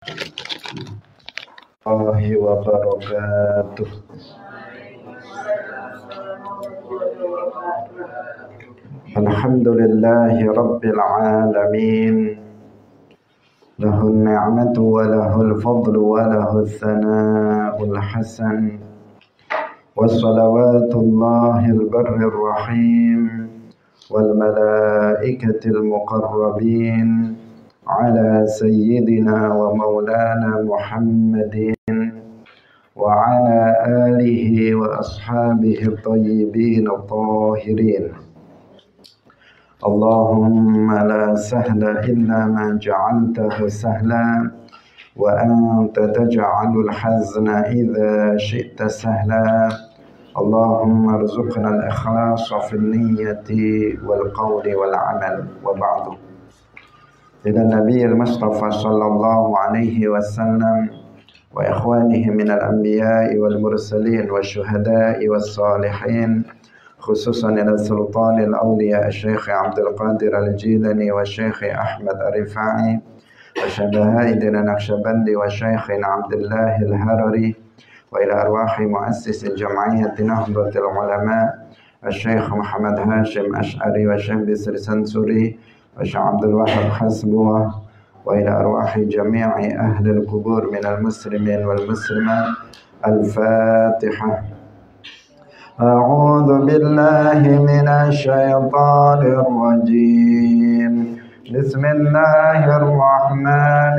warahmatullahi wabarakatuh. Alhamdulillahi rabbil alamin. Lahun ni'matu wa lahul fadlu wa lahul thana'ul hasan. Wassalawatullahil barrir rahim wal malaikatil muqarrabin ala sayyidina wa maulana Muhammadin wa ala alihi wa ashabihi tayyibin tahirin. Allahumma la sahla illa ma ja'altahu sahla wa anta taj'alul hazna idza syi'ta sahla. Allahumma arzuqna al-ikhlasa fil niyyati wal qawli wal amal wa ba'du. Ila Nabiyil Mustafa sallallahu alaihi wasallam wa ikhwanihi minal anbiya'i wal mursalin wa syuhada'i was salihin, khususan ila sultanil awliya Syekh Abdul Qadir Al-Jilani wa Syekh Ahmad Ar-Rifai wa syabahidina Naqsyabandi wa Syekh Abdullah Al-Harari wa ila arwahi muassis al-jam'iyyati Nahdlatul Ulama Syekh Muhammad Hashim Ash'ari wa Syekh Bisri Sansuri wa Syekh Abdul Wahab Hasbuwah wa ila arwahi jami'i ahli al-qubur minal muslimin wal muslimat. Al-Fatihah. أعوذ بالله من الشيطان الرجيم. بسم الله الرحمن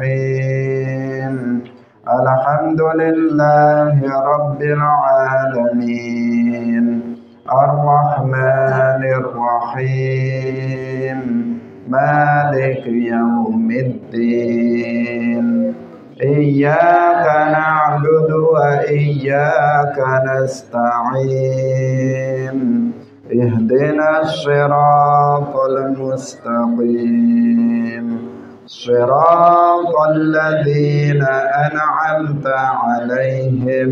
الرحيم. الحمد لله رب العالمين الرحمن الرحيم مالك يوم الدين إياك نعبد وإياك نستعين اهدنا الصراط المستقيم صراط الذين أنعمت عليهم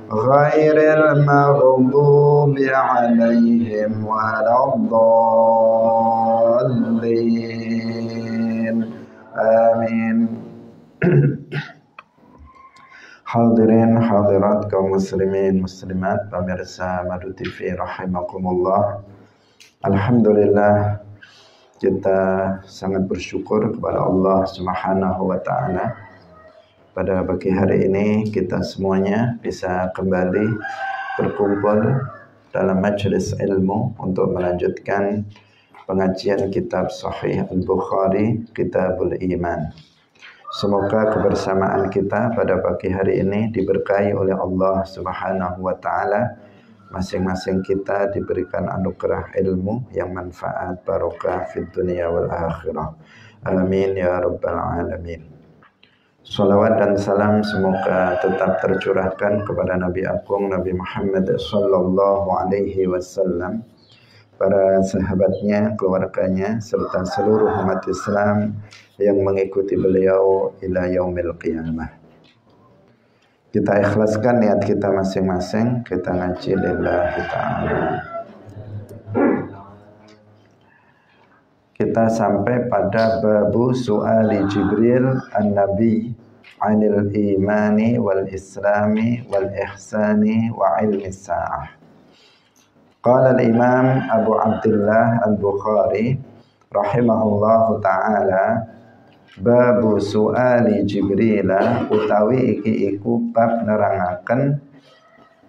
غير المغضوب عليهم ولا الضالين آمين. Hadirin hadirat kaum muslimin muslimat pemirsa Madu TV rahimakumullah. Alhamdulillah, kita sangat bersyukur kepada Allah Subhanahu wa taala. Pada pagi hari ini kita semuanya bisa kembali berkumpul dalam majelis ilmu untuk melanjutkan pengajian kitab Sahih Al-Bukhari, Kitabul Iman. Semoga kebersamaan kita pada pagi hari ini diberkahi oleh Allah Subhanahu wa taala. Masing-masing kita diberikan anugerah ilmu yang manfaat barokah fid dunya wal akhirah. Amin ya rabbal alamin. Salawat dan salam semoga tetap tercurahkan kepada Nabi Agung Nabi Muhammad sallallahu alaihi wasallam, para sahabatnya, keluarganya, serta seluruh umat Islam yang mengikuti beliau ila yaumil qiyamah. Kita ikhlaskan niat kita masing-masing, kita ngaji lillahi ta'ala. Kita sampai pada babu su'ali Jibril an-Nabi anil imani wal islami wal ihsani wa ilmi sa'ah. Qala al-imam Abu Abdullah Al-Bukhari rahimahullahu ta'ala, babu su'ali Jibrila utawi iki iku bab nerangaken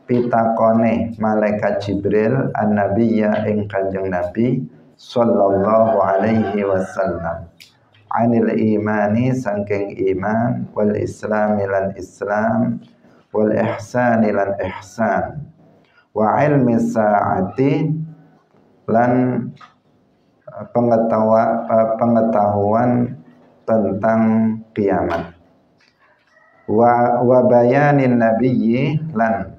pitakone malaikat Jibril an-nabiyya ing Kanjeng Nabi sallallahu alaihi wasallam anil imani saking iman wal islami lan islam wal ihsani lan ihsan wa ilmi sa'ati lan pengetahuan tentang kiamat, wa bayanin nabiyyi lan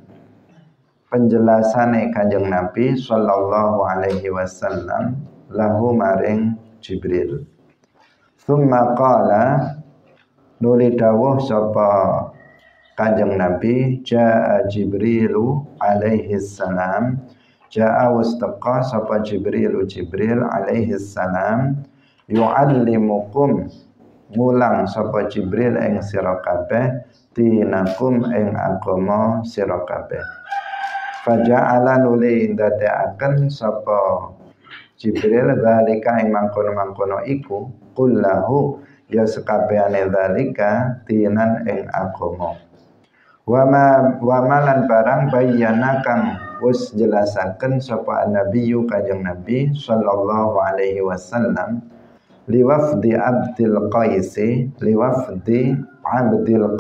penjelasane Kanjeng Nabi sallallahu alaihi wasallam lahu maring Jibril. Tsumma qala, nuli dawuh sapa Kanjeng Nabi, jaa Jibrilu alaihi salam, jaa wastaqa sapa Jibril alaihi salam, yu'allimukum ngulang sapa Jibril ing sira kabeh dinakum ing agama sira kabeh. Faja'ala nuli ndadekaken sapa Jibril dzalika ing mangkono-mangkono iku kullahu ya sekabehane dzalika dinan ing agama. Wa malan barang bayyana kang wis jelasaken sapa nabiyyu kanjeng Nabi sallallahu alaihi wasallam liwafdi Abdul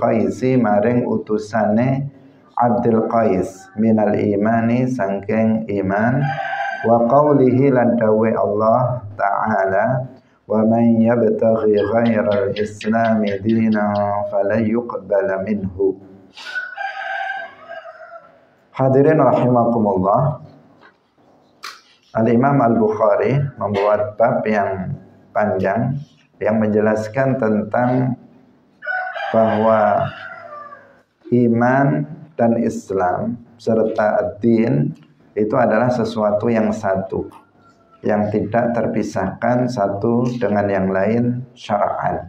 Qaisi maring utusane Abdul Qais minal imani sangking iman wa qawlihi lan dawe Allah ta'ala wa man yabtaghi ghairal islami dinan falan yuqbala minhu. Hadirin rahimakumullah, Al-Imam Al-Bukhari membuat bab yang panjang yang menjelaskan tentang bahwa iman dan Islam serta ad-din itu adalah sesuatu yang satu, yang tidak terpisahkan satu dengan yang lain syara'an.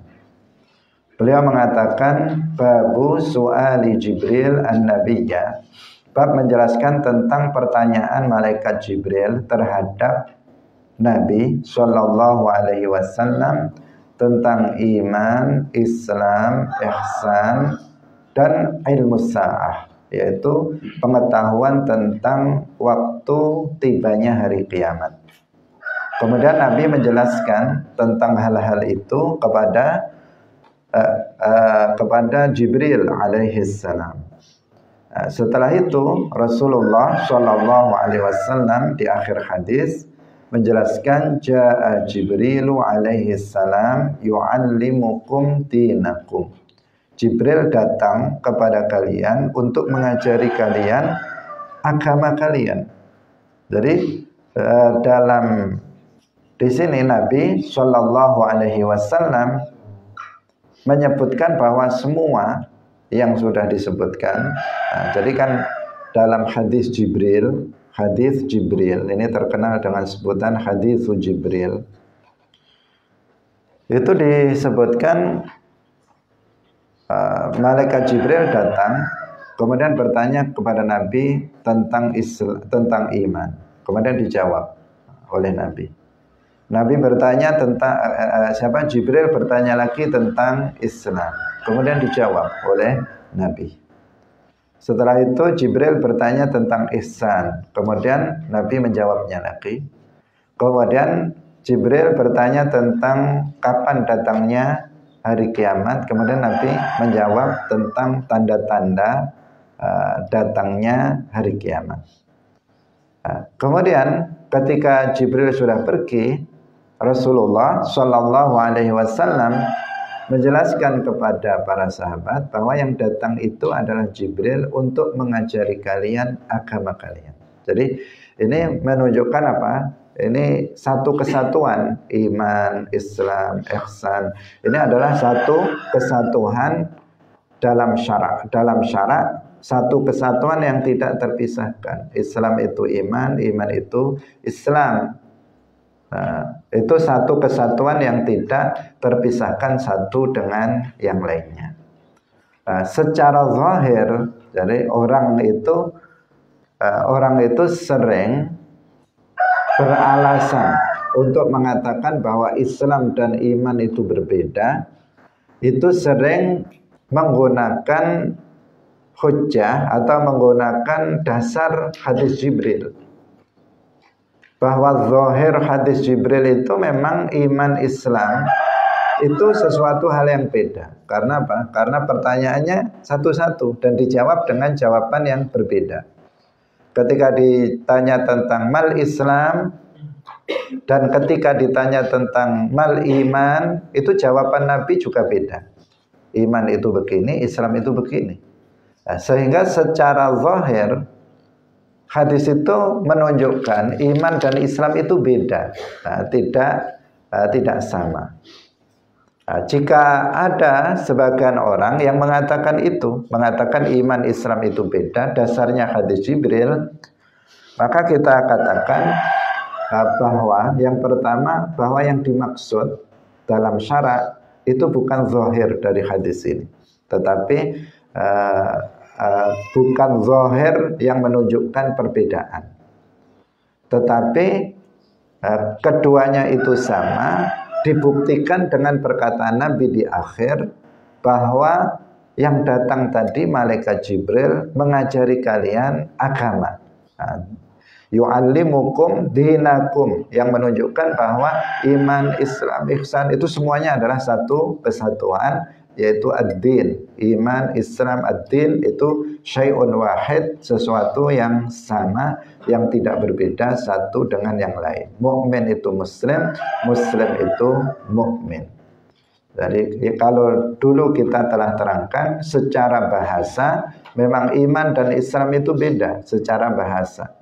Beliau mengatakan babu su'ali Jibril an-Nabiyya, bab menjelaskan tentang pertanyaan malaikat Jibril terhadap Nabi sallallahu alaihi wasallam tentang iman, Islam, ihsan dan ilmu sa'ah, yaitu pengetahuan tentang waktu tibanya hari kiamat. Kemudian Nabi menjelaskan tentang hal-hal itu kepada Jibril alaihi salam. Setelah itu Rasulullah sallallahu alaihi wasallam di akhir hadis menjelaskan jaa Jibrilu alaihi salam yu'allimukum dinakum. Jibril datang kepada kalian untuk mengajari kalian agama kalian. Jadi di sini Nabi sallallahu alaihi wasallam menyebutkan bahwa semua yang sudah disebutkan. Jadi kan dalam hadis Jibril ini terkenal dengan sebutan hadis Jibril. Itu disebutkan malaikat Jibril datang kemudian bertanya kepada Nabi tentang tentang iman. Kemudian dijawab oleh Nabi. Nabi bertanya tentang Jibril bertanya lagi tentang Islam. Kemudian dijawab oleh Nabi. Setelah itu Jibril bertanya tentang ihsan. Kemudian Nabi menjawabnya lagi. Kemudian Jibril bertanya tentang kapan datangnya hari kiamat. Kemudian Nabi menjawab tentang tanda-tanda datangnya hari kiamat. Kemudian ketika Jibril sudah pergi, Rasulullah Shallallahu Alaihi Wasallam menjelaskan kepada para sahabat bahwa yang datang itu adalah Jibril untuk mengajari kalian agama kalian. Jadi ini menunjukkan apa? Ini satu kesatuan iman, Islam, ihsan. Ini adalah satu kesatuan dalam syarak, satu kesatuan yang tidak terpisahkan. Islam itu iman, iman itu Islam. Nah, itu satu kesatuan yang tidak terpisahkan satu dengan yang lainnya. Nah, secara zahir, jadi orang itu sering beralasan untuk mengatakan bahwa Islam dan iman itu berbeda. Itu sering menggunakan hujjah atau menggunakan dasar hadis Jibril. Bahwa zahir hadis Jibril itu memang iman Islam itu sesuatu hal yang beda. Karena apa? Karena pertanyaannya satu-satu dan dijawab dengan jawaban yang berbeda. Ketika ditanya tentang mal Islam dan ketika ditanya tentang mal iman, itu jawaban Nabi juga beda. Iman itu begini, Islam itu begini. Nah, sehingga secara zahir hadis itu menunjukkan iman dan Islam itu beda, nah, tidak sama. Nah, jika ada sebagian orang yang mengatakan iman Islam itu beda, dasarnya hadis Jibril, maka kita katakan bahwa yang pertama bahwa yang dimaksud dalam syarak itu bukan zahir dari hadis ini, tetapi bukan zahir yang menunjukkan perbedaan, tetapi keduanya itu sama, dibuktikan dengan perkataan Nabi di akhir bahwa yang datang tadi malaikat Jibril mengajari kalian agama. Yu'allimukum dinakum, yang menunjukkan bahwa iman, Islam, ihsan itu semuanya adalah satu kesatuan, yaitu ad-din. Iman, Islam, ad-din itu syai'un wahid, sesuatu yang sama, yang tidak berbeda satu dengan yang lain. Mukmin itu muslim, muslim itu mukmin. Jadi kalau dulu kita telah terangkan secara bahasa, memang iman dan Islam itu beda secara bahasa.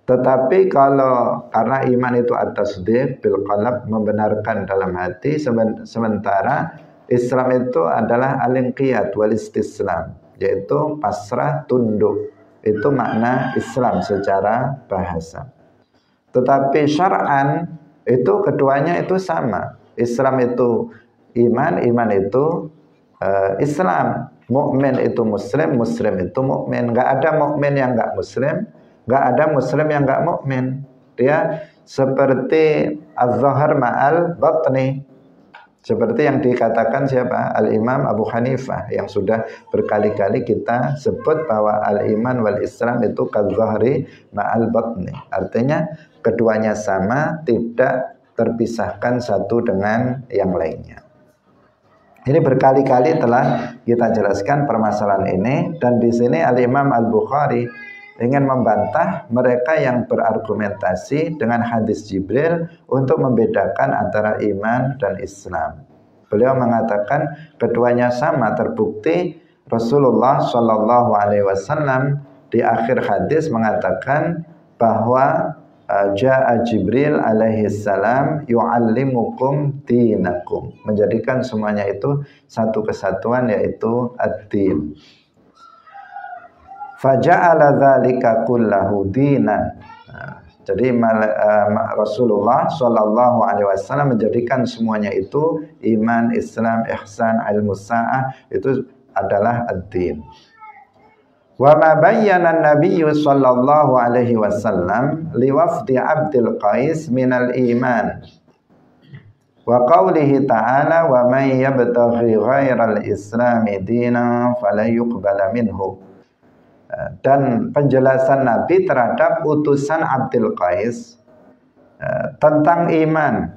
Tetapi karena iman itu at-tasdiq bil qalb, membenarkan dalam hati, sementara Islam itu adalah al-inqiyad wal istislam, yaitu pasrah tunduk. Itu makna Islam secara bahasa. Tetapi syar'an itu keduanya itu sama. Islam itu iman, iman itu Islam. Mukmin itu muslim, muslim itu mukmin. Enggak ada mukmin yang enggak muslim, enggak ada muslim yang enggak mukmin. Dia seperti az-zahar ma'al batni. Seperti yang dikatakan siapa? Al-Imam Abu Hanifah, yang sudah berkali-kali kita sebut bahwa al-iman wal Islam itu kaz-zahri ma'al batni. Artinya keduanya sama, tidak terpisahkan satu dengan yang lainnya. Ini berkali-kali telah kita jelaskan permasalahan ini, dan di sini Al-Imam Al-Bukhari ingin membantah mereka yang berargumentasi dengan hadis Jibril untuk membedakan antara iman dan Islam. Beliau mengatakan keduanya sama, terbukti Rasulullah Shallallahu Alaihi Wasallam di akhir hadis mengatakan bahwa Ja'a Jibril alaihi salam yu'allimukum dinakum, menjadikan semuanya itu satu kesatuan, yaitu ad-din. Faja'ala dzalika kullahu dinan. Jadi Rasulullah Shallallahu Alaihi Wasallam menjadikan semuanya itu iman, Islam, ihsan, ilmu sa'ah itu adalah ad-din. Wa ma bayyana an-nabiy sallallahu alaihi wasallam liwafdi Abdul Qais minal iman wa qawlihi ta'ala wa man yabtaghi ghairal islami dinan fala yuqbala minhu, dan penjelasan Nabi terhadap utusan Abdul Qais tentang iman.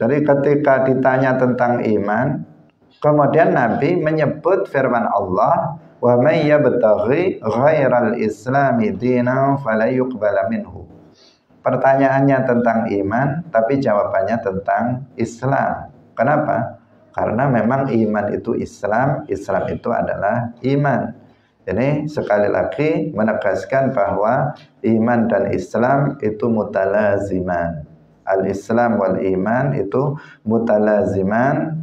Jadi ketika ditanya tentang iman, kemudian Nabi menyebut firman Allah, wa may yabtaghi ghairal islami dinan fala yuqbala minhu. Pertanyaannya tentang iman, tapi jawabannya tentang Islam. Kenapa? Karena memang iman itu Islam, Islam itu adalah iman. Ini sekali lagi menegaskan bahwa iman dan Islam itu mutalaziman. Al-Islam wal iman itu mutalaziman,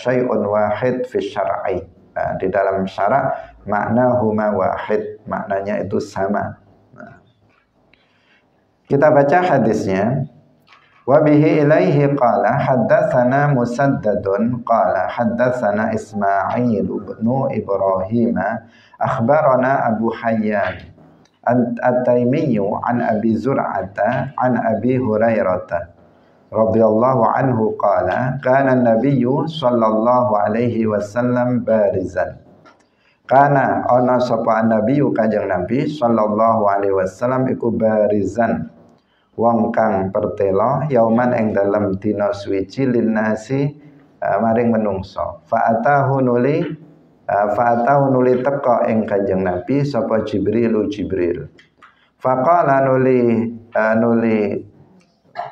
syai'un wahid fi syar'i. Di dalam syarak makna huma wahid, maknanya itu sama. Kita baca hadisnya. Wa bihi ilaihi qala haddatsana Musaddadun qala haddatsana Ismail ibn Ibrahim akhbarana Abu Hayyan At-Taimiyyu an Abi Zur'ata an Abi Hurairah radhiyallahu anhu qala kana an-nabiyyu sallallahu alaihi wasallam barizan. Kana ana sapa nabiyyu kanjeng Nabi sallallahu alaihi wasallam iku barizan, wong kang pertela yauman ing dalem dina suwiji linnasi maring menungso. Fa'atahu nuli teka ing kanjeng Nabi sapa Jibril. Faqala nuli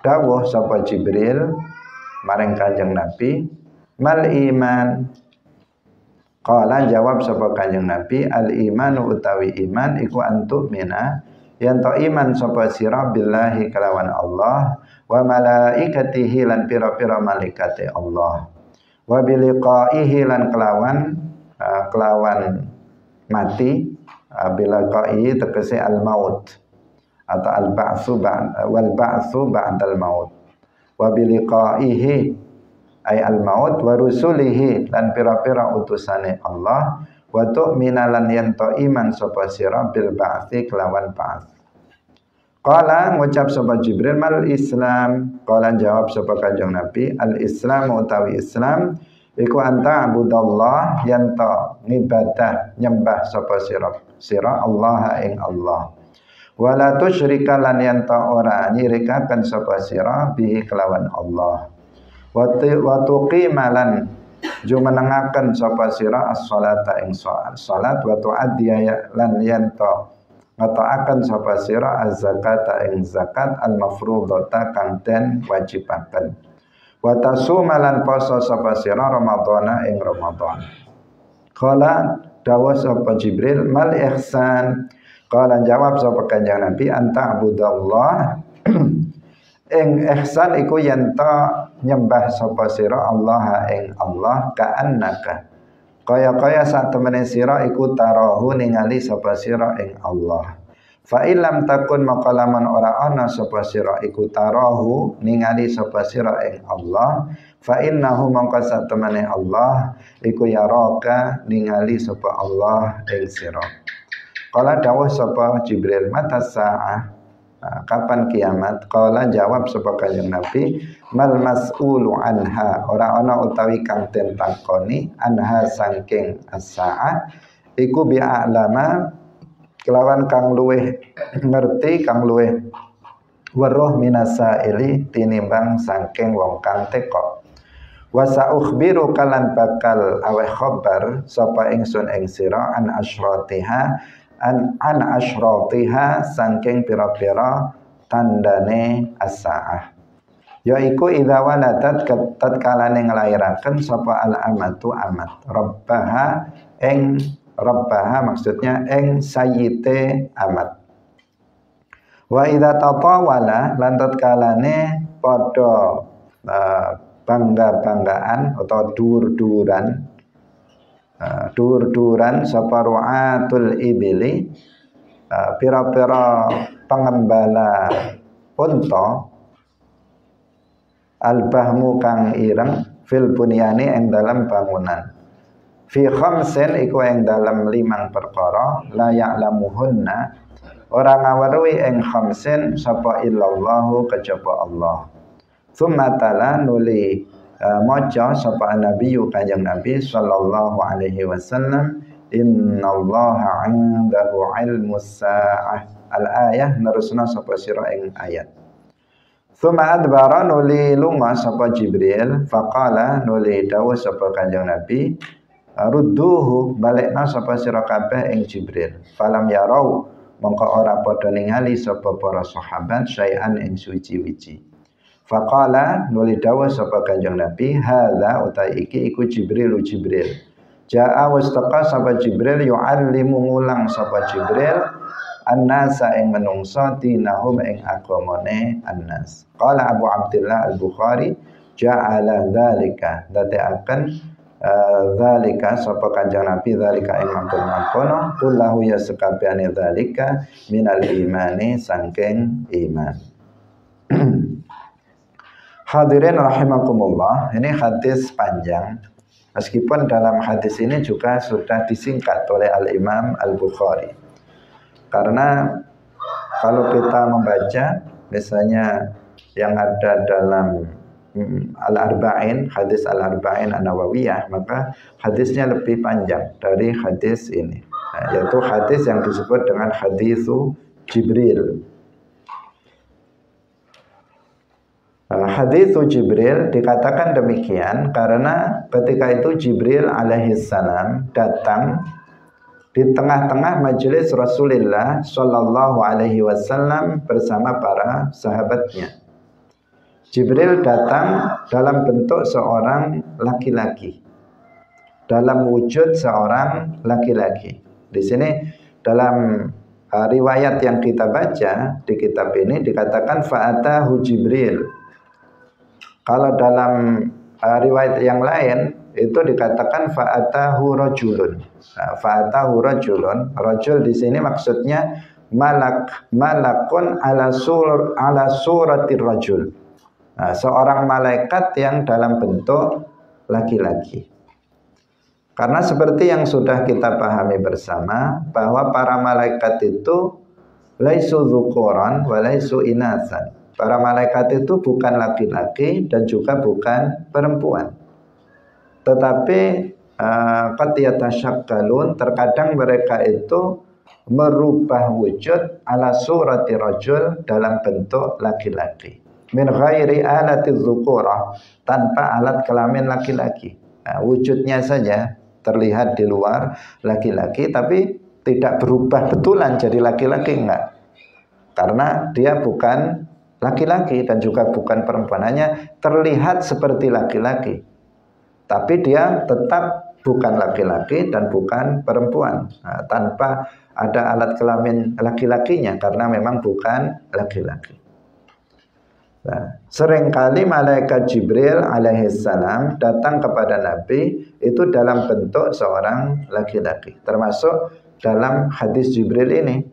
dawuh sapa Jibril maring kanjeng Nabi, mal iman. Qala jawab sapa kanjeng Nabi, al imanu utawi iman iku antuk mina, yen to iman sapa sira billahi kelawan Allah, wa malaikatihi lan pira-pira malaikate Allah, wa biliqaihi lan kelawan mati, biliqaihi tegese al maut atau al-ba'tsu wal ba'tsu ba'dal maut, wa biliqaihi ay al-maut wa rusulihi lan pira-pira utusane Allah wa tu'mina lan yen to iman sapa sira bil ba'tsi kelawan ba'ats. Qala ngucap sapa Jibril mal Islam, qala jawab sapa Kanjeng Nabi al Islam utawi Islam iku anta abudallah yen to ngibadah nyembah sapa sira Allah ing Allah. Wala tusyrika lan yen to ora nyirikaken sapa sira bihi kelawan Allah. Wa tuqimalan jumenengaken sapa sira as-salata ing salat wa tu'addiya lan yen to ngataaken sapa sira az-zakata ing zakat al-mafruḍata kang den wajibaken. Wa tasumalan poso sapa sira Ramadhana ing Ramadan. Qala dawuh sapa Jibril mal ihsan. Qala jawab sapa Kanjeng Nabi anta abudallah ing ihsan iku yen ta nyembah sapa sira Allah ing Allah ka'annaka kaya sak temene sira iku tarahu ningali sapa sira ing Allah. Fa illam takun maqalaman ora ana sapa sira iku tarahu ningali sapa sira ing Allah, fa innahu mangka sak temene Allah iku yaraka ningali sapa Allah ing sira. Qala dawuh sapa Jibril mata saah, kapan kiamat? Qala jawab sapa Kanjeng Nabi mal mas'ulu anha ora ana utawi kang den takoni anha saking as-saah iku bi a'lama kelawan kang luweh ngerti kang luweh weruh minasaili tinimbang saking wong kang teka. Wa sa'ukhbiru kalan bakal aweh khabar sapa ingsun ing sira an asyratiha saking pira-pira tandane as-saah. Yaiku idza waladat tatkalane nglairaken sapa al-amatu amat rabbaha ing rabbaha maksudnya ing sayyite amat. Wa idza tatawala lan tatkalane padha bangga-banggaan atau dur-duran sapa ru'atul ibili pira-pira pengembala unta al-bahmu kang ireng fil bunyani ing dalam bangunan fi khamsin iku ing dalam 5 perkara la ya'lamuhunna ora ngaweruhi ing khamsin sapa illallahu kejaba Allah. Tsumma tala nuli maca sapa nabi kanjeng Nabi sallallahu alaihi wasallam innallaha 'indahu 'ilmus sa'ah al-ayah nerusna sapa sira ing ayat. Tsumma adbara nuli lunga sapa Jibril faqala nuli dawuh sapa Kanjeng Nabi rudduhu balekna sapa sira kabeh ing Jibril falam yarau mongko ora padha ningali sapa para sahabat syai'an ing suci-wici. Faqala nuli dawuh sapa Kanjeng Nabi hadza utai iki iku Jibril jaa wastaqa sapa Jibril yu'allimu ngulang sapa Jibril an-nasa ing menungsa dinahum ing agamane an-nas. Qala Abu Abdullah Al-Bukhari ja'ala dzalika dadaaken dzalika sapa Kanjeng Nabi dzalika ing mangkono kullahu ya sekabehane dzalika minal imani saking iman. Hadirin rahimakumullah, ini hadis panjang. Meskipun dalam hadis ini juga sudah disingkat oleh Al-Imam Al-Bukhari. Karena kalau kita membaca misalnya yang ada dalam Al-Arba'in, hadis Al-Arba'in An-Nawawiyah, maka hadisnya lebih panjang dari hadis ini. Yaitu hadis yang disebut dengan hadisu Jibril. Hadithu Jibril dikatakan demikian karena ketika itu Jibril alaihissalam datang di tengah-tengah majelis Rasulullah sallallahu alaihi wasallam bersama para sahabatnya. Jibril datang dalam bentuk seorang laki-laki, dalam wujud seorang laki-laki. Di sini dalam riwayat yang kita baca di kitab ini dikatakan fa'atahu Jibril. Kalau dalam riwayat yang lain itu dikatakan fa'atahu rajulun. Fa'atahu rajulun. Rajul di sini maksudnya malakun ala suratir rajul. Nah, seorang malaikat yang dalam bentuk laki-laki. Karena seperti yang sudah kita pahami bersama, bahwa para malaikat itu laisu dzukuran wa laisu inatsan. Para malaikat itu bukan laki-laki dan juga bukan perempuan. Tetapi qad yatashakkalun, terkadang mereka itu merubah wujud ala surati rajul, dalam bentuk laki-laki. Min ghairi alati dzukurah, tanpa alat kelamin laki-laki. Nah, wujudnya saja terlihat di luar laki-laki, tapi tidak berubah betulan jadi laki-laki, enggak. Karena dia bukan laki-laki dan juga bukan perempuan, hanya terlihat seperti laki-laki, tapi dia tetap bukan laki-laki dan bukan perempuan. Nah, tanpa ada alat kelamin laki-lakinya, karena memang bukan laki-laki. Nah, seringkali malaikat Jibril alaihissalam datang kepada Nabi itu dalam bentuk seorang laki-laki, termasuk dalam hadis Jibril ini.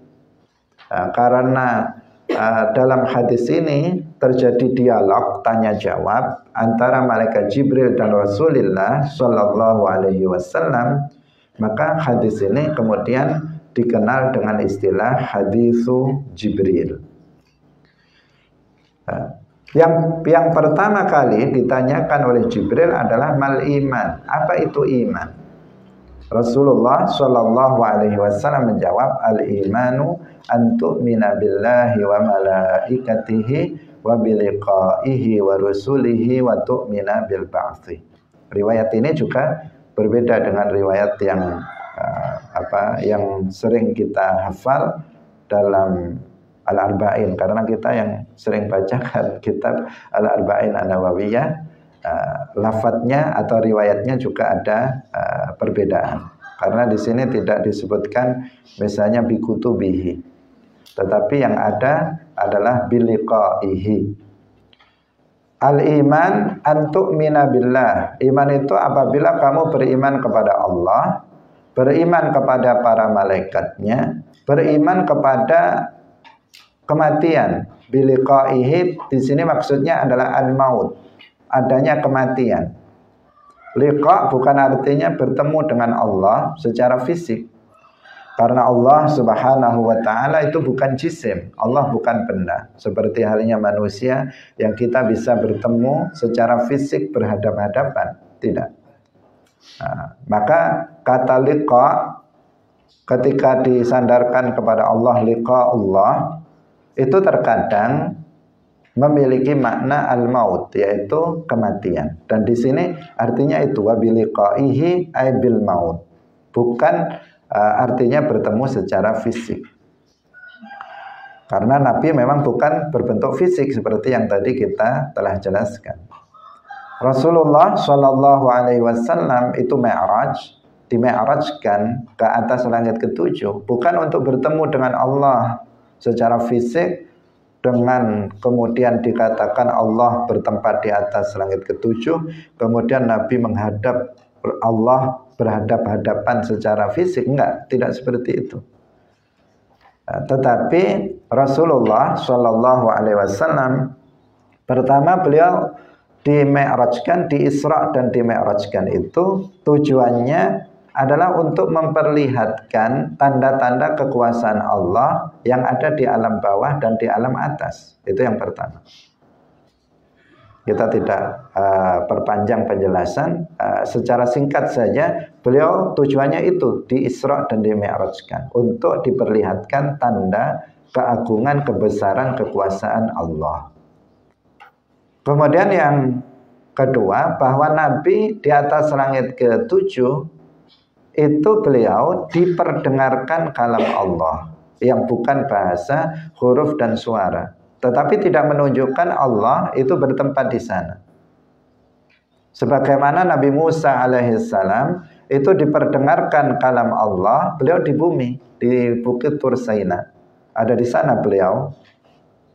Nah, karena dalam hadis ini terjadi dialog tanya jawab antara malaikat Jibril dan Rasulullah Shallallahu Alaihi Wasallam, maka hadis ini kemudian dikenal dengan istilah hadisu Jibril. Yang pertama kali ditanyakan oleh Jibril adalah mal iman. Apa itu iman? Rasulullah Shallallahu Alaihi Wasallam menjawab, al imanu an tu'mina billahi wa malaikatihi wa biliqaihi wa rusulihi wa tu'mina bil ba'thi. Riwayat ini juga berbeda dengan riwayat yang yang sering kita hafal dalam Al-Arba'in, karena kita yang sering bacakan kitab Al-Arba'in An-Nawawiyah, lafadznya atau riwayatnya juga ada perbedaan. Karena di sini tidak disebutkan misalnya bikutubihi, tetapi yang ada adalah biliqaihi. Al-iman an tu'mina billah. Iman itu apabila kamu beriman kepada Allah, beriman kepada para malaikatnya, beriman kepada kematian. Biliqaihi di sini maksudnya adalah al-maut, adanya kematian. Liqa bukan artinya bertemu dengan Allah secara fisik, karena Allah Subhanahu wa taala itu bukan jisim, Allah bukan benda seperti halnya manusia yang kita bisa bertemu secara fisik berhadap-hadapan, tidak. Nah, maka kata liqa ketika disandarkan kepada Allah, liqa Allah, itu terkadang memiliki makna al-maut, yaitu kematian. Dan di sini artinya itu wabiliqaihi ay bil maut. Bukan artinya bertemu secara fisik. Karena Nabi memang bukan berbentuk fisik seperti yang tadi kita telah jelaskan. Rasulullah Shallallahu Alaihi Wasallam itu mi'raj, dimi'rajkan ke atas langit ketujuh, bukan untuk bertemu dengan Allah secara fisik, dengan kemudian dikatakan Allah bertempat di atas langit ketujuh, kemudian Nabi menghadap Allah berhadap-hadapan secara fisik. Enggak, tidak seperti itu. Tetapi Rasulullah Shallallahu Alaihi Wasallam pertama beliau dimi'rajkan, diisra dan dimi'rajkan itu tujuannya adalah untuk memperlihatkan tanda-tanda kekuasaan Allah yang ada di alam bawah dan di alam atas. Itu yang pertama. Kita tidak perpanjang penjelasan, secara singkat saja beliau tujuannya itu di Isra dan di Mi'rajkan untuk diperlihatkan tanda keagungan, kebesaran, kekuasaan Allah. Kemudian yang kedua, bahwa Nabi di atas langit ke-7 itu beliau diperdengarkan kalam Allah yang bukan bahasa huruf dan suara, tetapi tidak menunjukkan Allah itu bertempat di sana. Sebagaimana Nabi Musa alaihissalam itu diperdengarkan kalam Allah, beliau di bumi, di Bukit Tur Saina, ada di sana beliau,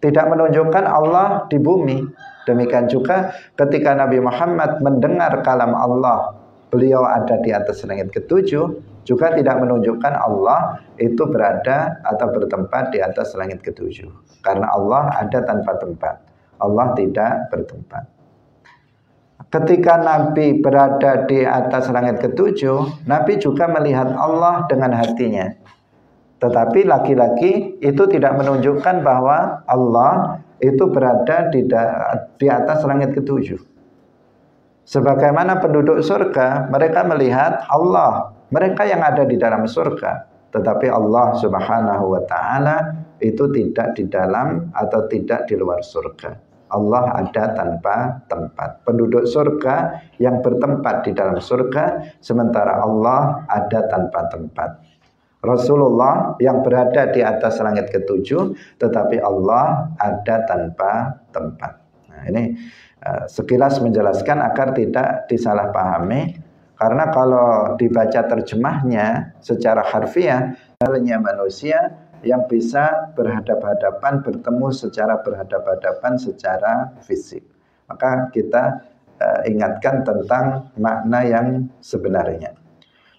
tidak menunjukkan Allah di bumi. Demikian juga ketika Nabi Muhammad mendengar kalam Allah, beliau ada di atas langit ke-7, juga tidak menunjukkan Allah itu berada atau bertempat di atas langit ke-7. Karena Allah ada tanpa tempat. Allah tidak bertempat. Ketika Nabi berada di atas langit ketujuh, Nabi juga melihat Allah dengan hatinya. Tetapi lagi-lagi itu tidak menunjukkan bahwa Allah itu berada di atas langit ketujuh. Sebagaimana penduduk surga, mereka melihat Allah, mereka yang ada di dalam surga. Tetapi Allah Subhanahu wa Ta'ala itu tidak di dalam atau tidak di luar surga. Allah ada tanpa tempat. Penduduk surga yang bertempat di dalam surga, sementara Allah ada tanpa tempat. Rasulullah yang berada di atas langit ketujuh, tetapi Allah ada tanpa tempat. Nah, ini sekilas menjelaskan agar tidak disalahpahami, karena kalau dibaca terjemahnya secara harfiah, halnya manusia yang bisa berhadap-hadapan, bertemu secara berhadap-hadapan secara fisik. Maka kita ingatkan tentang makna yang sebenarnya.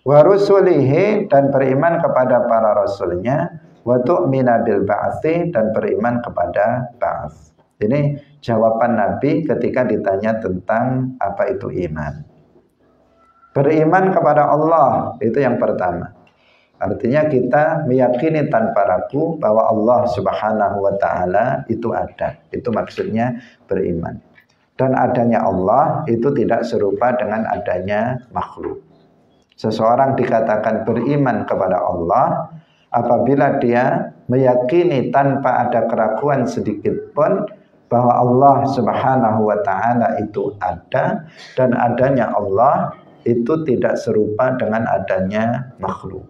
Wa rusulihi, dan beriman kepada para rasulnya, wa tu'mina bil ba'thi, dan beriman kepada ba'ats. Ini jawaban Nabi ketika ditanya tentang apa itu iman. Beriman kepada Allah itu yang pertama. Artinya kita meyakini tanpa ragu bahwa Allah Subhanahu wa Ta'ala itu ada. Itu maksudnya beriman. Dan adanya Allah itu tidak serupa dengan adanya makhluk. Seseorang dikatakan beriman kepada Allah apabila dia meyakini tanpa ada keraguan sedikit pun bahwa Allah Subhanahu wa Ta'ala itu ada, dan adanya Allah itu tidak serupa dengan adanya makhluk.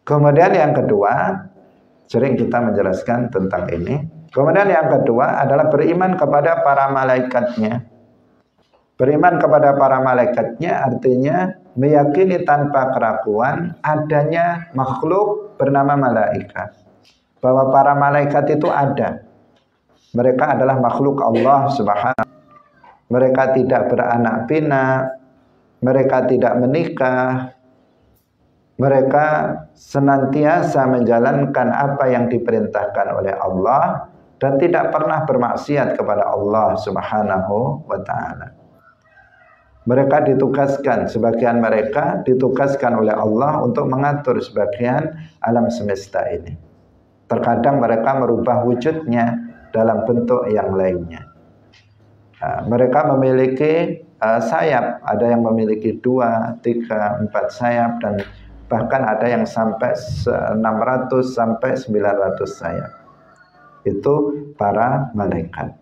Kemudian yang kedua, sering kita menjelaskan tentang ini. Kemudian yang kedua adalah beriman kepada para malaikatnya. Beriman kepada para malaikatnya artinya meyakini tanpa keraguan adanya makhluk bernama malaikat. Bahwa para malaikat itu ada. Mereka adalah makhluk Allah Subhanahu. Mereka tidak beranak pinak, mereka tidak menikah, mereka senantiasa menjalankan apa yang diperintahkan oleh Allah dan tidak pernah bermaksiat kepada Allah Subhanahu wa Ta'ala. Mereka ditugaskan, sebagian mereka ditugaskan oleh Allah untuk mengatur sebagian alam semesta ini. Terkadang mereka merubah wujudnya dalam bentuk yang lainnya. Mereka memiliki sayap, ada yang memiliki 2, 3, 4 sayap, dan bahkan ada yang sampai 600 sampai 900 sayap. Itu para malaikat.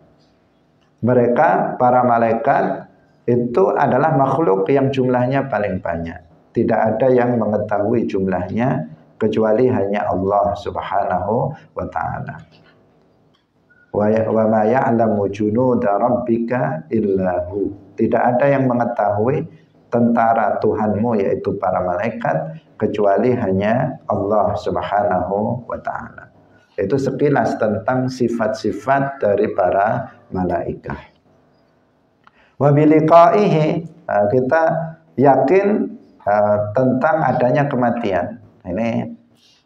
Mereka, para malaikat, itu adalah makhluk yang jumlahnya paling banyak. Tidak ada yang mengetahui jumlahnya kecuali hanya Allah Subhanahu wa Ta'ala. Wa ma ya'lamu junuda rabbika illahu. Tidak ada yang mengetahui tentara Tuhanmu, yaitu para malaikat, kecuali hanya Allah Subhanahu wa Ta'ala. Itu sekilas tentang sifat-sifat dari para malaikat. Wa biliqaihi, kita yakin tentang adanya kematian. Ini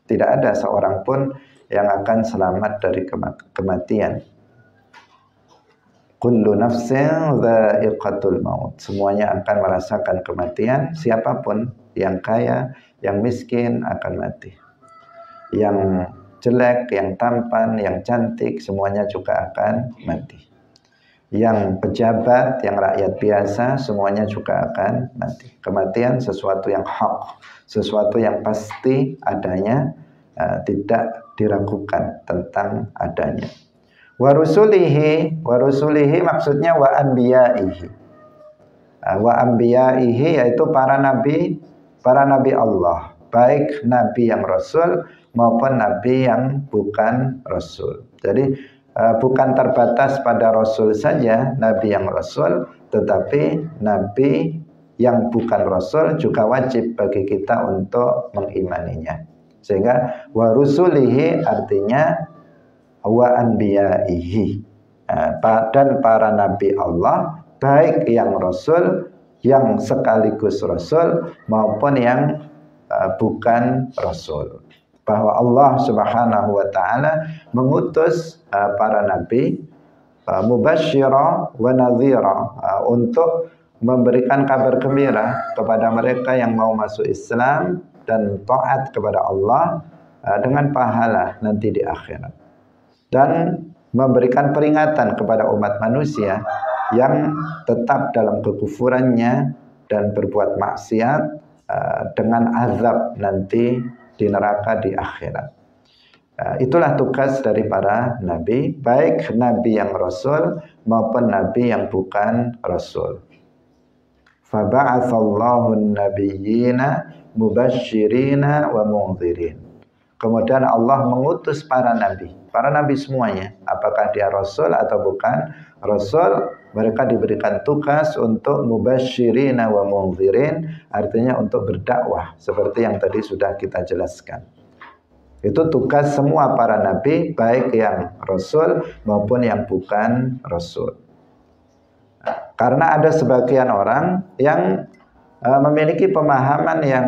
tidak ada seorang pun yang akan selamat dari kematian. Kullu nafsin dha'iqatul maut. Semuanya akan merasakan kematian, siapapun, yang kaya, yang miskin akan mati. Yang jelek, yang tampan, yang cantik, semuanya juga akan mati. Yang pejabat, yang rakyat biasa, semuanya juga akan mati. Kematian sesuatu yang hak, sesuatu yang pasti adanya, tidak diragukan tentang adanya. Wa rusulihi maksudnya wa anbiyaihi. Wa anbiyaihi yaitu para nabi Allah, baik nabi yang rasul maupun nabi yang bukan rasul. Jadi bukan terbatas pada rasul saja, nabi yang rasul, tetapi nabi yang bukan rasul juga wajib bagi kita untuk mengimaninya. Sehingga wa rusulihi artinya wa anbiyaihi, dan para nabi Allah, baik yang rasul, yang sekaligus rasul maupun yang bukan rasul. bahwa Allah Subhanahu wa taala mengutus para nabi mubasysyira wa nadhira untuk memberikan kabar gembira kepada mereka yang mau masuk Islam dan taat kepada Allah dengan pahala nanti di akhirat, dan memberikan peringatan kepada umat manusia yang tetap dalam kekufurannya dan berbuat maksiat dengan azab nanti di neraka di akhirat. Itulah tugas dari para nabi, baik nabi yang rasul maupun nabi yang bukan rasul. Faba'atsallahu an-nabiyyina mubasysyirina wa mundzirin. Kemudian Allah mengutus para nabi semuanya, apakah dia rasul atau bukan rasul, mereka diberikan tugas untuk mubasysyirina wa mundzirin, artinya untuk berdakwah seperti yang tadi sudah kita jelaskan. Itu tugas semua para nabi, baik yang rasul maupun yang bukan rasul. Karena ada sebagian orang yang memiliki pemahaman yang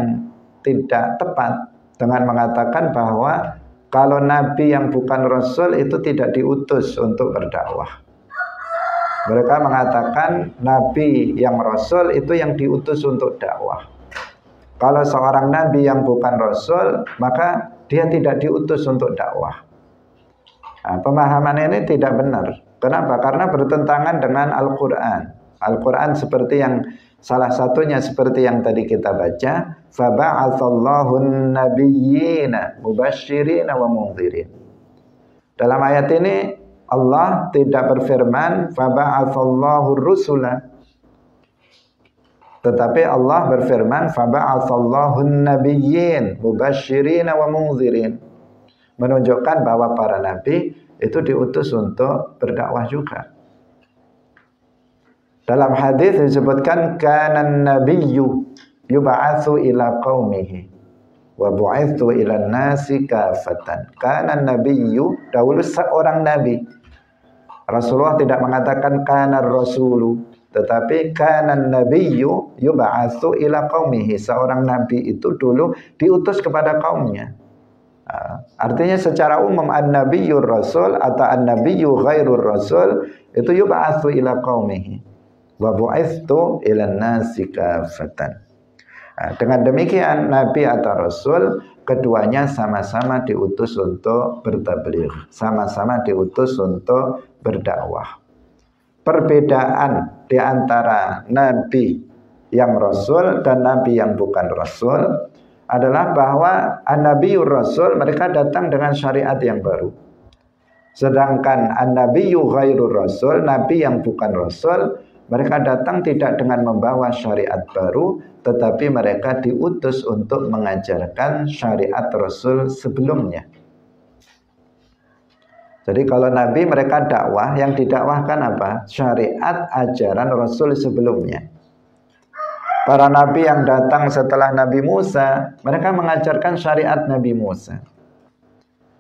tidak tepat dengan mengatakan bahwa kalau nabi yang bukan rasul itu tidak diutus untuk berdakwah. Mereka mengatakan nabi yang rasul itu yang diutus untuk dakwah. Kalau seorang nabi yang bukan rasul, maka dia tidak diutus untuk dakwah. Nah, pemahaman ini tidak benar. Kenapa? Karena bertentangan dengan Al-Quran. Al-Quran seperti yang salah satunya seperti yang tadi kita baca, faba'atsallahu an-nabiyyina mubasysyirina wa mundzirin. Dalam ayat ini Allah tidak berfirman faba'atsallahu ar-rusula, tetapi Allah berfirman faba'atsallahu an-nabiyyin mubasysyirina wa mundzirin, menunjukkan bahwa para nabi itu diutus untuk berdakwah juga. Dalam hadis disebutkan kanan nabiyyu yub'atsu ila qaumihi wa bu'itsu ila nasi kafatan. Kanan nabiyyu, dahulu seorang nabi. Rasulullah tidak mengatakan kanar rasulu, tetapi kanan nabiyyu yub'atsu ila qaumihi. Seorang nabi itu dulu diutus kepada kaumnya. Artinya secara umum an-nabiyyur rasul atau an-nabiyyu ghairur rasul itu yub'atsu ila qaumihi wa bu'itsu ila nasi kafatan. Dengan demikian nabi atau rasul keduanya sama-sama diutus untuk bertabligh, sama-sama diutus untuk berdakwah. Perbedaan di antara nabi yang rasul dan nabi yang bukan rasul adalah bahwa an-nabiyyur rasul mereka datang dengan syariat yang baru. Sedangkan an-nabiyyu ghairur rasul, nabi yang bukan rasul, mereka datang tidak dengan membawa syariat baru, tetapi mereka diutus untuk mengajarkan syariat rasul sebelumnya. Jadi kalau nabi mereka dakwah, yang didakwahkan apa? Syariat ajaran rasul sebelumnya. Para nabi yang datang setelah Nabi Musa, mereka mengajarkan syariat Nabi Musa.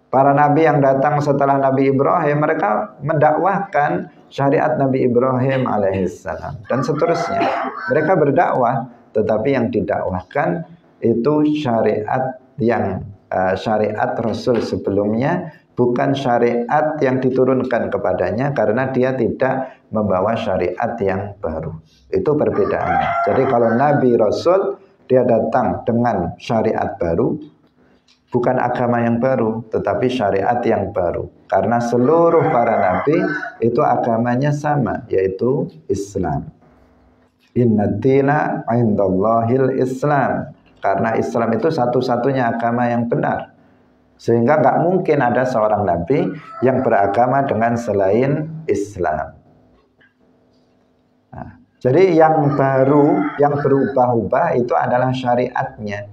Para nabi yang datang setelah Nabi Ibrahim, mereka mendakwahkan syariat Nabi Ibrahim alaihissalam, dan seterusnya. Mereka berdakwah, tetapi yang didakwahkan itu syariat yang syariat Rasul sebelumnya, bukan syariat yang diturunkan kepadanya, karena dia tidak membawa syariat yang baru. Itu perbedaannya. Jadi kalau Nabi Rasul, dia datang dengan syariat baru, bukan agama yang baru, tetapi syariat yang baru. Karena seluruh para nabi itu agamanya sama, yaitu Islam. Inna dina indallahil Islam. Karena Islam itu satu-satunya agama yang benar. Sehingga nggak mungkin ada seorang nabi yang beragama dengan selain Islam. Nah, jadi yang baru, yang berubah-ubah itu adalah syariatnya.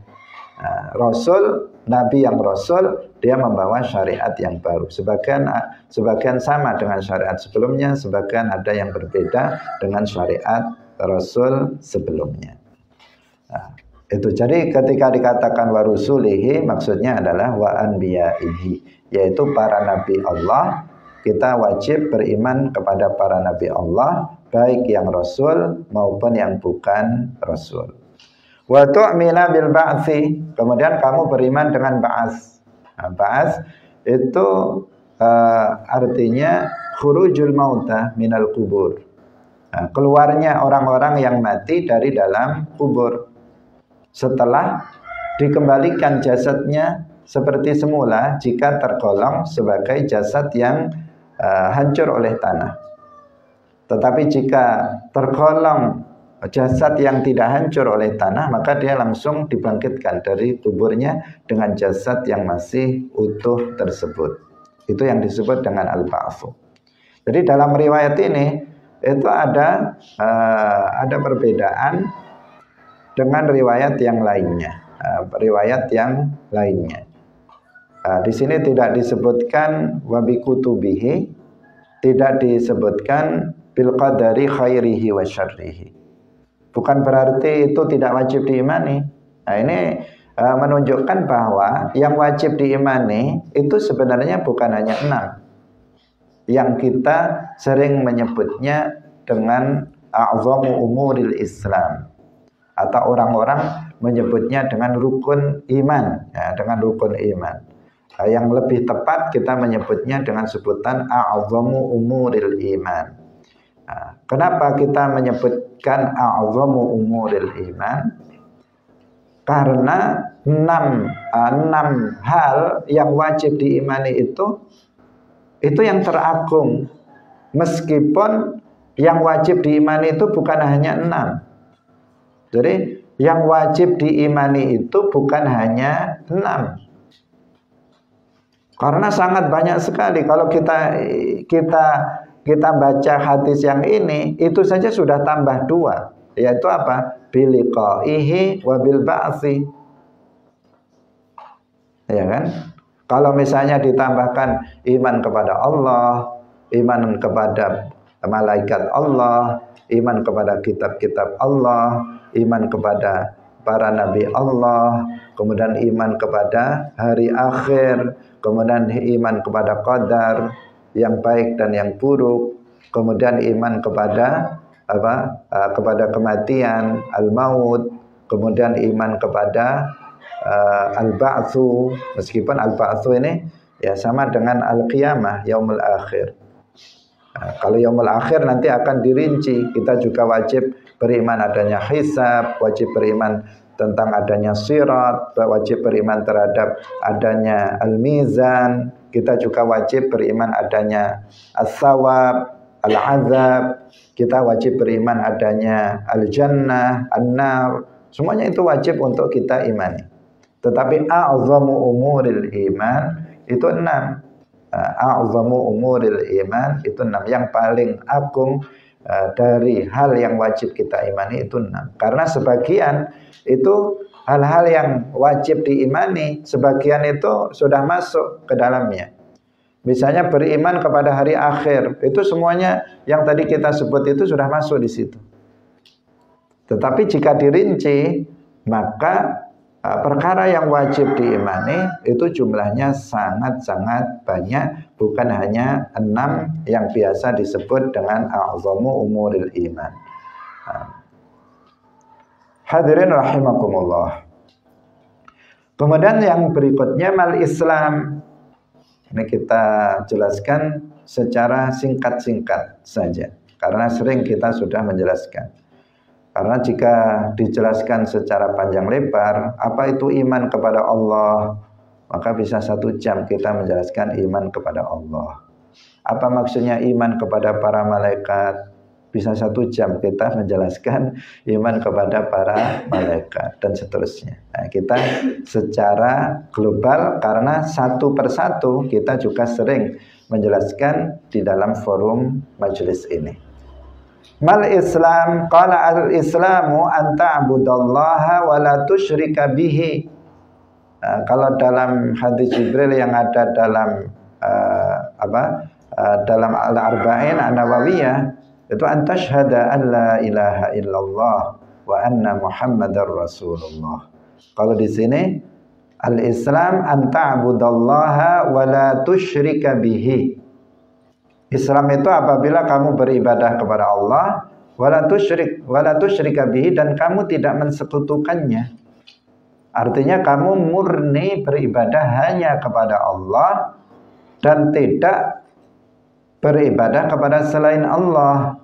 Nah, Rasul, nabi yang Rasul, dia membawa syariat yang baru. Sebagian sama dengan syariat sebelumnya, sebagian ada yang berbeda dengan syariat Rasul sebelumnya. Nah, itu jadi ketika dikatakan wa rusulihi, maksudnya adalah wa anbiyaihi, yaitu para nabi Allah. Kita wajib beriman kepada para nabi Allah, baik yang rasul maupun yang bukan rasul. Wa tu'mina bil ba'tsi, kemudian kamu beriman dengan ba'ats. Ba'ats itu artinya khurujul mauta minal kubur. Keluarnya orang-orang yang mati dari dalam kubur setelah dikembalikan jasadnya seperti semula jika tergolong sebagai jasad yang hancur oleh tanah. Tetapi jika tergolong jasad yang tidak hancur oleh tanah, maka dia langsung dibangkitkan dari kuburnya dengan jasad yang masih utuh tersebut. Itu yang disebut dengan al-ba'tsu. Jadi dalam riwayat ini itu ada perbedaan dengan riwayat yang lainnya. Di sini tidak disebutkan wabi kutubihi, tidak disebutkan bil qadari khairihi wa syarrihi. Bukan berarti itu tidak wajib diimani. Nah, ini menunjukkan bahwa yang wajib diimani itu sebenarnya bukan hanya 6. Yang kita sering menyebutnya dengan a'zamu umuril Islam, atau orang-orang menyebutnya dengan rukun iman, ya, dengan rukun iman. Yang lebih tepat kita menyebutnya dengan sebutan a'zamu umuril iman. Kenapa kita menyebutkan a'zamu umuril iman? Karena 6 hal yang wajib diimani itu yang teragung. Meskipun yang wajib diimani itu bukan hanya 6. Jadi yang wajib diimani itu bukan hanya 6. Karena sangat banyak sekali. Kalau kita baca hadis yang ini, itu saja sudah tambah 2, yaitu apa? Biliqaihi wa bil ba'tsi. Ya kan? Kalau misalnya ditambahkan iman kepada Allah, iman kepada malaikat Allah, iman kepada kitab-kitab Allah, iman kepada para nabi Allah, kemudian iman kepada hari akhir, kemudian iman kepada qadar yang baik dan yang buruk, kemudian iman kepada kepada kematian, al-maut, kemudian iman kepada al-ba'tsu, meskipun al-ba'tsu ini ya sama dengan al-qiyamah, yaumul akhir. Kalau yaumul akhir nanti akan dirinci. Kita juga wajib beriman adanya hisab, wajib beriman tentang adanya sirat, wajib beriman terhadap adanya al-mizan. Kita juga wajib beriman adanya as-sawab, al-azab. Kita wajib beriman adanya al-jannah, an-nar. Semuanya itu wajib untuk kita imani. Tetapi a'zamu umuril iman itu 6. A'zamu umuril iman itu 6. Yang paling agung dari hal yang wajib kita imani itu 6. Karena sebagian itu hal-hal yang wajib diimani, sebagian itu sudah masuk ke dalamnya. Misalnya beriman kepada hari akhir, itu semuanya yang tadi kita sebut itu sudah masuk di situ. Tetapi jika dirinci, maka perkara yang wajib diimani itu jumlahnya sangat-sangat banyak, bukan hanya 6 yang biasa disebut dengan a'zamu umuril iman. Hadirin rahimakumullah. Kemudian yang berikutnya mal Islam. Ini kita jelaskan secara singkat-singkat saja, karena sering kita sudah menjelaskan. Karena jika dijelaskan secara panjang lebar, apa itu iman kepada Allah, maka bisa 1 jam kita menjelaskan iman kepada Allah. Apa maksudnya iman kepada para malaikat? Bisa 1 jam kita menjelaskan iman kepada para malaikat dan seterusnya. Nah, kita secara global, karena satu persatu kita juga sering menjelaskan di dalam forum majelis ini. Mal Islam, qala al-islamu an ta'budallaha wa la tusyrika bihi. Kalau dalam hadis Jibril yang ada dalam dalam al-arba'in an-nawawiyah, itu antashhada an la ilaha illallah wa anna muhammadar rasulullah. Kalau di sini al-Islam an ta'budallaha wa la tusyrika bihi. Islam itu apabila kamu beribadah kepada Allah, wa la tusyrika bihi, dan kamu tidak mensekutukannya. Artinya kamu murni beribadah hanya kepada Allah dan tidak beribadah kepada selain Allah.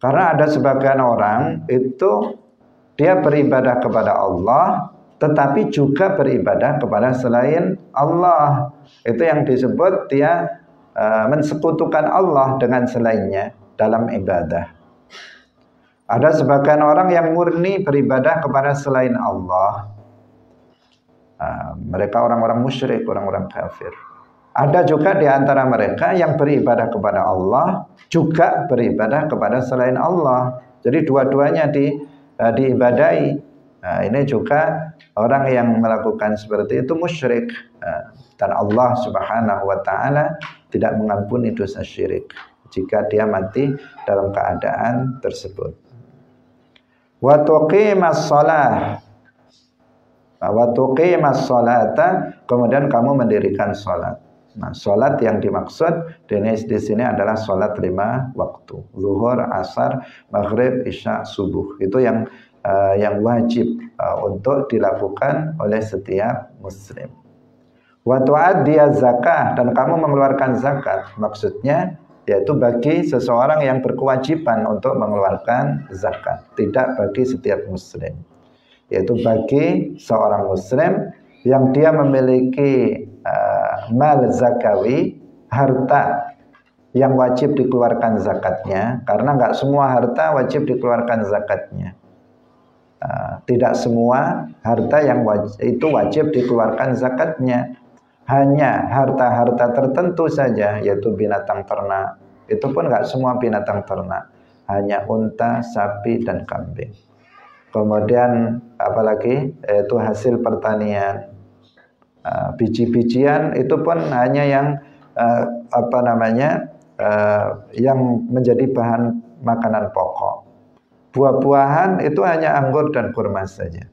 Karena ada sebagian orang itu dia beribadah kepada Allah tetapi juga beribadah kepada selain Allah. Itu yang disebut dia mensekutukan Allah dengan selainnya dalam ibadah. Ada sebagian orang yang murni beribadah kepada selain Allah. Mereka orang-orang musyrik, orang-orang kafir. Ada juga di antara mereka yang beribadah kepada Allah juga beribadah kepada selain Allah. Jadi dua-duanya diibadahi. Nah, ini juga orang yang melakukan seperti itu musyrik. Dan Allah Subhanahu wa taala tidak mengampuni dosa syirik jika dia mati dalam keadaan tersebut. Wa tuqimas shalah. Wa tuqimas sholata, kemudian kamu mendirikan salat. Nah, salat yang dimaksud di sini adalah salat 5 waktu. Zuhur, asar, maghrib, isya, subuh. Itu yang wajib untuk dilakukan oleh setiap muslim. Wa tu'addiyaz zakah, dan kamu mengeluarkan zakat. Maksudnya yaitu bagi seseorang yang berkewajiban untuk mengeluarkan zakat, tidak bagi setiap muslim. Yaitu bagi seorang muslim yang dia memiliki mal zakawi, harta yang wajib dikeluarkan zakatnya, karena nggak semua harta wajib dikeluarkan zakatnya. Tidak semua harta yang itu wajib dikeluarkan zakatnya. Hanya harta-harta tertentu saja, yaitu binatang ternak. Itu pun nggak semua binatang ternak, hanya unta, sapi, dan kambing. Kemudian apalagi yaitu hasil pertanian, biji-bijian itu pun hanya yang yang menjadi bahan makanan pokok. Buah-buahan itu hanya anggur dan kurma saja,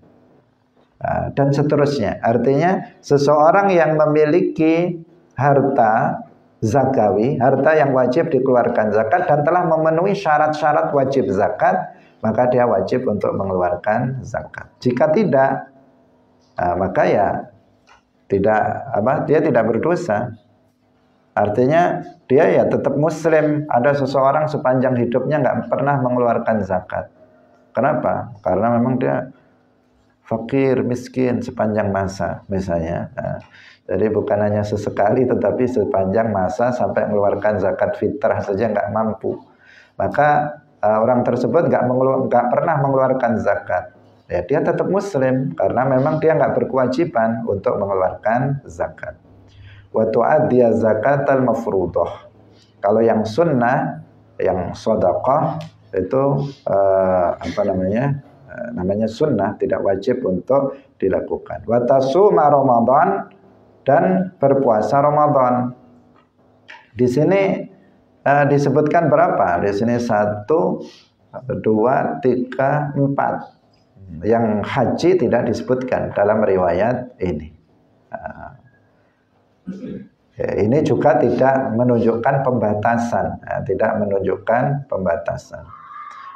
dan seterusnya. Artinya seseorang yang memiliki harta zakawi, harta yang wajib dikeluarkan zakat dan telah memenuhi syarat-syarat wajib zakat, maka dia wajib untuk mengeluarkan zakat. Jika tidak, maka ya dia tidak berdosa. Artinya dia ya tetap muslim. Ada seseorang sepanjang hidupnya nggak pernah mengeluarkan zakat. Kenapa? Karena memang dia fakir, miskin sepanjang masa misalnya. Jadi bukan hanya sesekali tetapi sepanjang masa sampai mengeluarkan zakat fitrah saja nggak mampu. Maka orang tersebut nggak pernah mengeluarkan zakat. Ya, dia tetap muslim karena memang dia nggak berkewajiban untuk mengeluarkan zakat. Wa tu'addiya zakatal mafruḍah. Kalau yang sunnah, yang sedekah itu namanya sunnah, tidak wajib untuk dilakukan. Wa tasuma Ramadan, dan berpuasa Ramadan. Di sini disebutkan berapa? Di sini 1, 2, 3, 4. Yang haji tidak disebutkan dalam riwayat ini. Ini juga tidak menunjukkan pembatasan,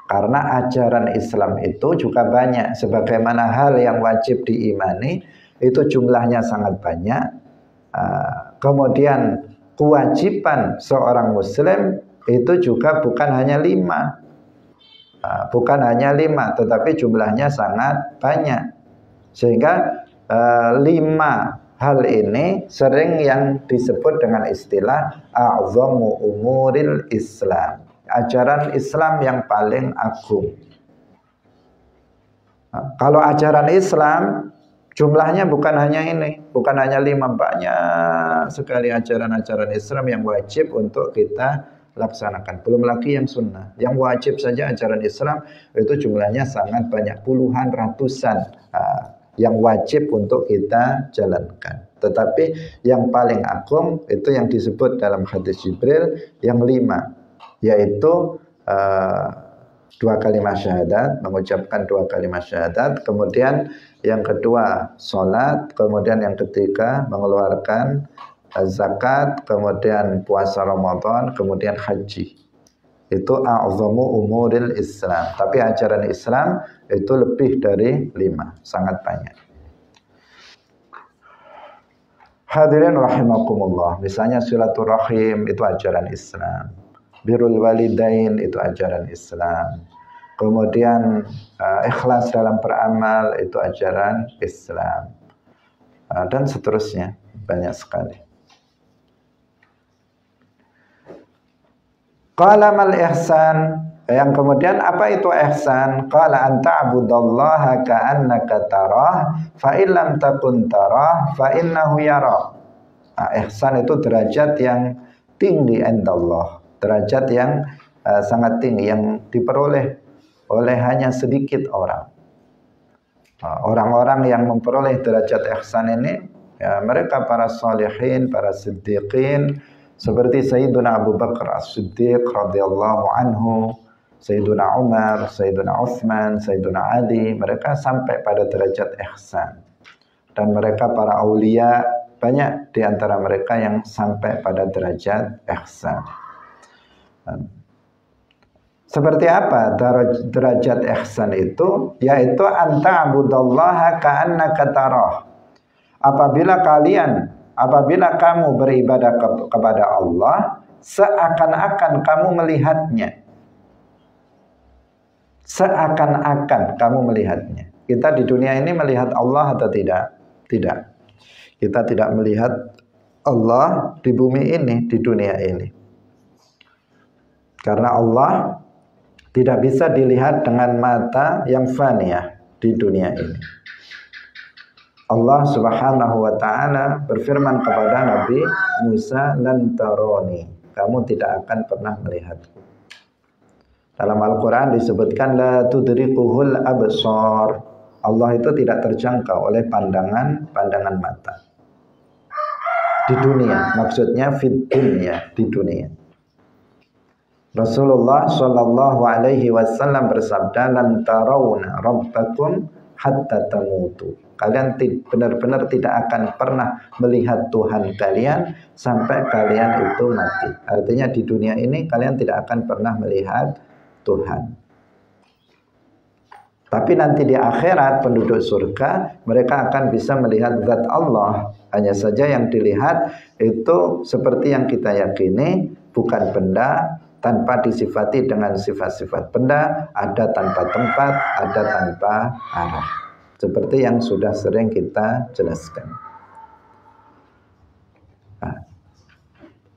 Karena ajaran Islam itu juga banyak, sebagaimana hal yang wajib diimani itu jumlahnya sangat banyak. Kemudian kewajiban seorang muslim itu juga bukan hanya 5. Tetapi jumlahnya sangat banyak. Sehingga 5 hal ini sering yang disebut dengan istilah a'zamu umuril Islam, ajaran Islam yang paling agung. Kalau ajaran Islam jumlahnya bukan hanya ini, bukan hanya 5, banyak sekali ajaran-ajaran Islam yang wajib untuk kita laksanakan. Belum lagi yang sunnah. Yang wajib saja ajaran Islam itu jumlahnya sangat banyak, puluhan, ratusan yang wajib untuk kita jalankan. Tetapi yang paling agung itu yang disebut dalam hadis Jibril yang 5, yaitu 2 kalimat syahadat, mengucapkan 2 kalimat syahadat, kemudian yang kedua salat, kemudian yang ketiga mengeluarkan zakat, kemudian puasa Ramadan, kemudian haji. Itu a'zamu umuril Islam. Tapi ajaran Islam itu lebih dari 5, sangat banyak. Hadirin rahimakumullah, misalnya silaturahim itu ajaran Islam, birrul walidain itu ajaran Islam, kemudian ikhlas dalam beramal itu ajaran Islam, dan seterusnya banyak sekali. Qala mal ihsan, yang kemudian apa itu ihsan? Qala an ta'budallaha ka'annaka tarah fa illam takun tarah fa innahu yarah. Ihsan itu derajat yang tinggi indallah, derajat yang sangat tinggi yang diperoleh oleh hanya sedikit orang. Orang-orang yang memperoleh derajat ihsan ini ya, mereka para salihin, para siddiqin, seperti Sayyiduna Abu Bakar As-Siddiq radhiyallahu anhu, Sayyiduna Umar, Sayyiduna Utsman, Sayyiduna Ali, mereka sampai pada derajat ihsan. Dan mereka para aulia, banyak di antara mereka yang sampai pada derajat ihsan. Seperti apa derajat ihsan itu? Yaitu anta abudallaha ka'annaka tarah. Apabila kamu beribadah kepada Allah, seakan-akan kamu melihatnya. Seakan-akan kamu melihatnya. Kita di dunia ini melihat Allah atau tidak? Tidak. Kita tidak melihat Allah di bumi ini, di dunia ini. Karena Allah tidak bisa dilihat dengan mata yang faniyah di dunia ini. Allah Subhanahu wa taala berfirman kepada Nabi Musa, "Lan taroni." Kamu tidak akan pernah melihatku. Dalam Al-Qur'an disebutkan la tudrikuhul absar. Allah itu tidak terjangkau oleh pandangan mata. Di dunia, maksudnya fid dunya, di dunia. Rasulullah sallallahu alaihi wasallam bersabda, "Lan tarawna rabbakum hatta tamutu." Kalian benar-benar tidak akan pernah melihat Tuhan kalian sampai kalian itu mati. Artinya di dunia ini kalian tidak akan pernah melihat Tuhan. Tapi nanti di akhirat penduduk surga mereka akan bisa melihat zat Allah. Hanya saja yang dilihat itu seperti yang kita yakini, bukan benda, tanpa disifati dengan sifat-sifat benda, ada tanpa tempat, ada tanpa arah. Seperti yang sudah sering kita jelaskan. Nah,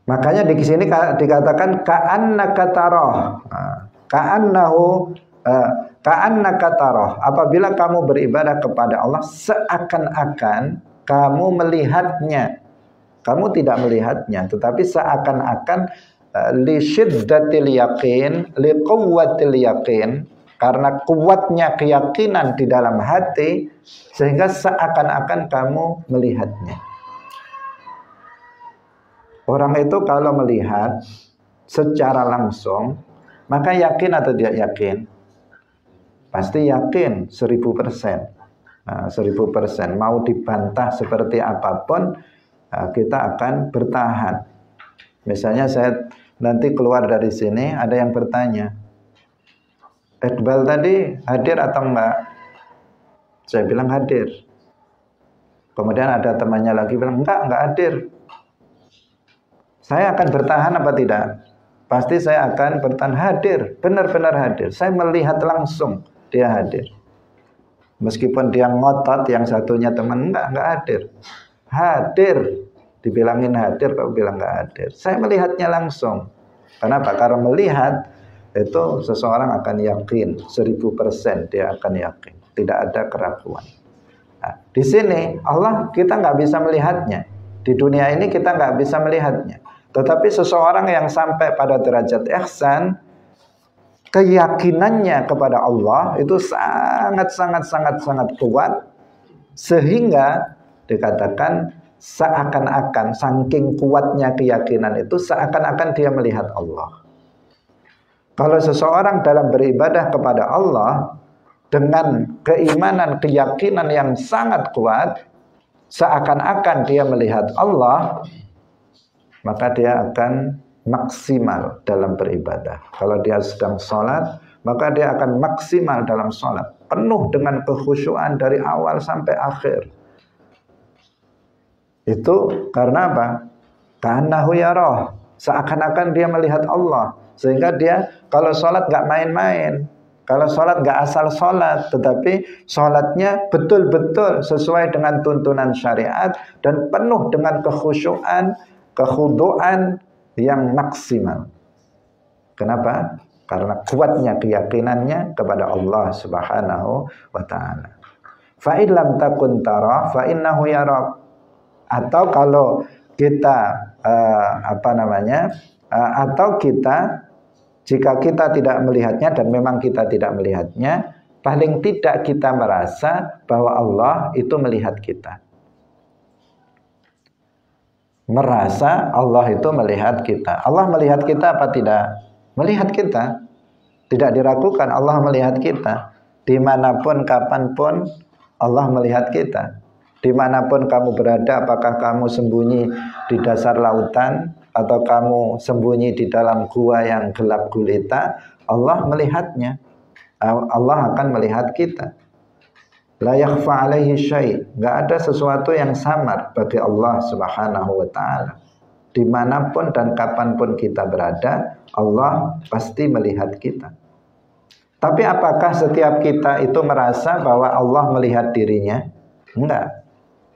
makanya di sini dikatakan ka'annaka tarah. Ka'annaka tarah. Apabila kamu beribadah kepada Allah, seakan-akan kamu melihatnya. Kamu tidak melihatnya, tetapi seakan-akan li syiddatil yaqin, li quwwatil yaqin, karena kuatnya keyakinan di dalam hati sehingga seakan-akan kamu melihatnya. Orang itu kalau melihat secara langsung, maka yakin atau tidak yakin? Pasti yakin 1000%. 1000%. Mau dibantah seperti apapun, kita akan bertahan. Misalnya saya nanti keluar dari sini, ada yang bertanya, Iqbal tadi hadir atau enggak? Saya bilang hadir. Kemudian ada temannya lagi bilang enggak hadir. Saya akan bertahan apa tidak? Pasti saya akan bertahan. Hadir, benar-benar hadir. Saya melihat langsung dia hadir. Meskipun dia ngotot, yang satunya teman enggak hadir. Hadir, dibilangin hadir, kok bilang enggak hadir. Saya melihatnya langsung. Kenapa? Karena melihat itu seseorang akan yakin 1000% dia akan yakin, tidak ada keraguan. Nah, di sini Allah kita nggak bisa melihatnya, di dunia ini kita nggak bisa melihatnya. Tetapi seseorang yang sampai pada derajat ihsan, keyakinannya kepada Allah itu sangat kuat, sehingga dikatakan seakan-akan saking kuatnya keyakinan itu seakan-akan dia melihat Allah. Kalau seseorang dalam beribadah kepada Allah dengan keimanan, keyakinan yang sangat kuat, seakan-akan dia melihat Allah, maka dia akan maksimal dalam beribadah. Kalau dia sedang sholat, maka dia akan maksimal dalam sholat, penuh dengan kekhusyuan dari awal sampai akhir. Itu karena apa? Ka'annahu yarah, seakan-akan dia melihat Allah, sehingga dia kalau sholat nggak main-main, kalau sholat nggak asal sholat, tetapi sholatnya betul-betul sesuai dengan tuntunan syariat dan penuh dengan kekhusyuan, kekhuduan yang maksimal. Kenapa? Karena kuatnya keyakinannya kepada Allah Subhanahu wa ta'ala. Fa in lam takun tara fa innahu yarak. Atau kalau kita atau kita, jika kita tidak melihatnya dan memang kita tidak melihatnya, paling tidak kita merasa bahwa Allah itu melihat kita. Merasa Allah itu melihat kita. Allah melihat kita apa tidak? Melihat kita. Tidak diragukan Allah melihat kita. Dimanapun, kapanpun Allah melihat kita. Dimanapun kamu berada, apakah kamu sembunyi di dasar lautan atau kamu sembunyi di dalam gua yang gelap gulita, Allah melihatnya. Allah akan melihat kita. La yakhfa alaihi syai', enggak ada sesuatu yang samar bagi Allah Subhanahu wa ta'ala. Dimanapun dan kapanpun kita berada, Allah pasti melihat kita. Tapi apakah setiap kita itu merasa bahwa Allah melihat dirinya? Enggak.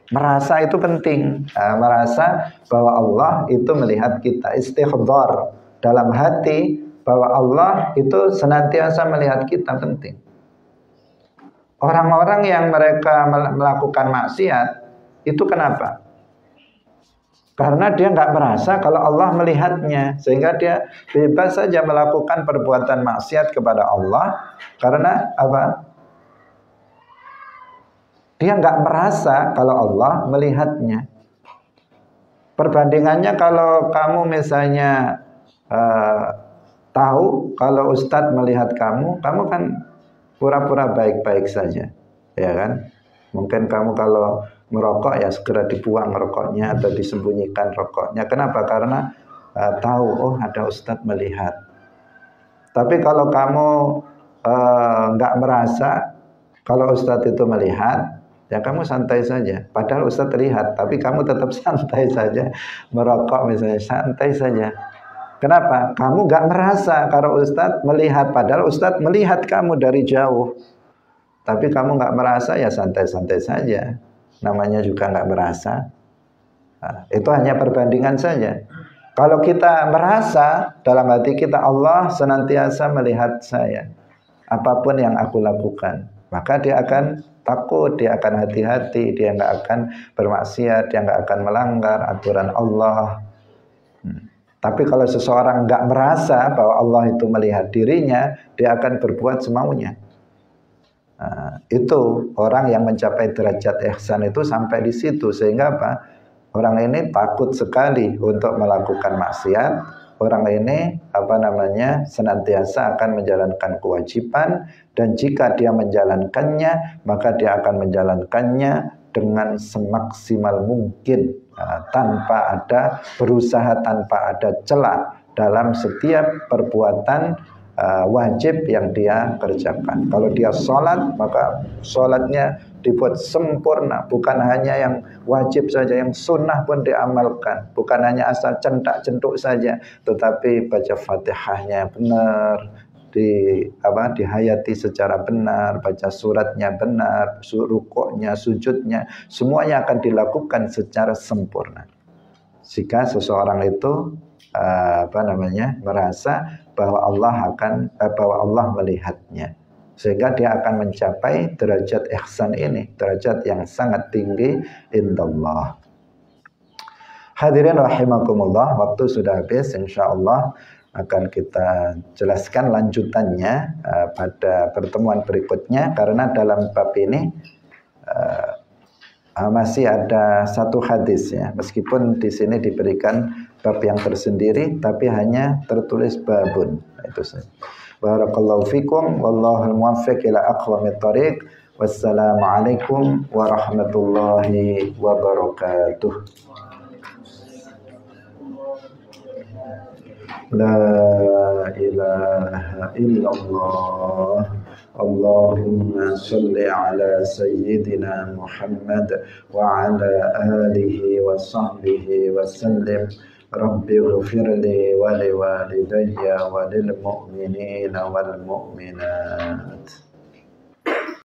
Merasa itu penting, merasa bahwa Allah itu melihat kita, istighdar dalam hati bahwa Allah itu senantiasa melihat kita penting. Orang-orang yang mereka melakukan maksiat itu kenapa? Karena dia nggak merasa kalau Allah melihatnya, sehingga dia bebas saja melakukan perbuatan maksiat kepada Allah. Karena apa? Dia nggak merasa kalau Allah melihatnya. Perbandingannya kalau kamu misalnya tahu kalau Ustadz melihat kamu kan pura-pura baik-baik saja, ya kan? Mungkin kamu kalau merokok ya segera dibuang rokoknya atau disembunyikan rokoknya. Kenapa? Karena tahu, oh ada Ustadz melihat. Tapi kalau kamu nggak merasa kalau Ustadz itu melihat, ya kamu santai saja. Padahal Ustadz terlihat, tapi kamu tetap santai saja. Merokok misalnya, santai saja. Kenapa? Kamu nggak merasa kalau Ustadz melihat, padahal Ustadz melihat kamu dari jauh. Tapi kamu nggak merasa, ya santai-santai saja. Namanya juga nggak merasa. Nah, itu hanya perbandingan saja. Kalau kita merasa dalam hati kita, Allah senantiasa melihat saya. Apapun yang aku lakukan, maka dia akan takut, dia akan hati-hati, dia nggak akan bermaksiat, dia nggak akan melanggar aturan Allah. Tapi kalau seseorang nggak merasa bahwa Allah itu melihat dirinya, dia akan berbuat semaunya. Nah, itu orang yang mencapai derajat ihsan itu sampai di situ, sehingga apa? Orang ini takut sekali untuk melakukan maksiat. Orang ini senantiasa akan menjalankan kewajiban, dan jika dia menjalankannya, maka dia akan menjalankannya dengan semaksimal mungkin, tanpa ada berusaha, tanpa ada celah dalam setiap perbuatan wajib yang dia kerjakan. Kalau dia sholat, maka sholatnya dibuat sempurna, bukan hanya yang wajib saja, yang sunnah pun diamalkan, bukan hanya asal centak-centuk saja, tetapi baca Fatihahnya benar, dihayati secara benar, baca suratnya benar, rukuknya, sujudnya, semuanya akan dilakukan secara sempurna. Jika seseorang itu merasa bahwa Allah melihatnya, sehingga dia akan mencapai derajat ihsan ini, derajat yang sangat tinggi indallah. Hadirin rahimakumullah, waktu sudah habis, insyaallah akan kita jelaskan lanjutannya pada pertemuan berikutnya, karena dalam bab ini masih ada satu hadis ya, meskipun di sini diberikan bab yang tersendiri, tapi hanya tertulis babun. Itu saja. Barakallahu fikum, wallahul muwaffiq ila aqwamit thoriq. Wassalamualaikum warahmatullahi wabarakatuh. La ilaha illallah Allahumma salli ala sayyidina Muhammad wa ala alihi wa sahbihi wa sallim. Rabbi ghfirli wa liwalidayya wa lil mu'minina wal mu'minat.